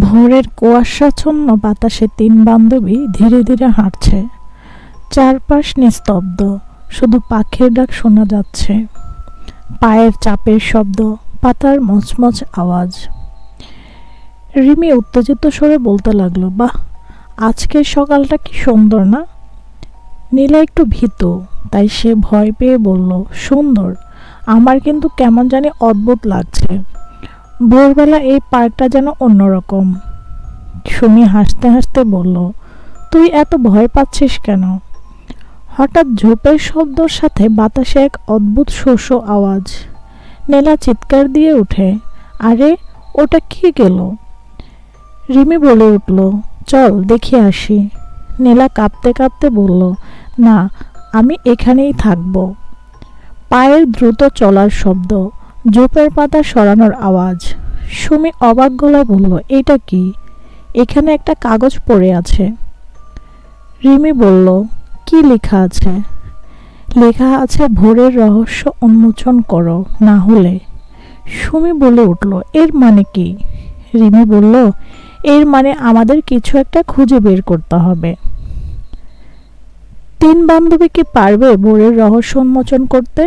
ভোরের কুয়াশাচ্ছন্ন বাতাসে তিন বান্ধবী ধীরে ধীরে হাঁটছে। চারপাশ নিস্তব্ধ, শুধু পাখির ডাক শোনা যাচ্ছে, পায়ের চাপের শব্দ, পাতার মচমচ আওয়াজ। রিমি উত্তেজিত স্বরে বলতে লাগলো, বাহ, আজকের সকালটা কি সুন্দর না? নীলা একটু ভীতু, তাই সে ভয় পেয়ে বলল, সুন্দর, আমার কিন্তু কেমন জানি অদ্ভুত লাগছে। ভোরবেলা এই পার্কটা যেন অন্যরকম। সুমি হাসতে হাসতে বলল, তুই এত ভয় পাচ্ছিস কেন? হঠাৎ ঝোপের শব্দর সাথে বাতাসে এক অদ্ভুত শোষ আওয়াজ। নীলা চিৎকার দিয়ে উঠে, আরে ওটা কি গেল? রিমি বলে উঠল, চল দেখে আসি। নীলা কাঁপতে কাঁপতে বলল, না, আমি এখানেই থাকব। পায়ের দ্রুত চলার শব্দ, ঝোপের পাতা সরানোর আওয়াজ। সুমি অবাক গলায় বলল, এটা কি? এখানে একটা কাগজ পড়ে আছে। রিমি বলল, কি লেখা আছে? লেখা আছে, ভোরের রহস্য উন্মোচন করো, না হলে। সুমি বলে উঠল, এর মানে কি? রিমি বলল, এর মানে আমাদের কিছু একটা খুঁজে বের করতে হবে। তিন বান্ধবী কি পারবে ভোরের রহস্য উন্মোচন করতে?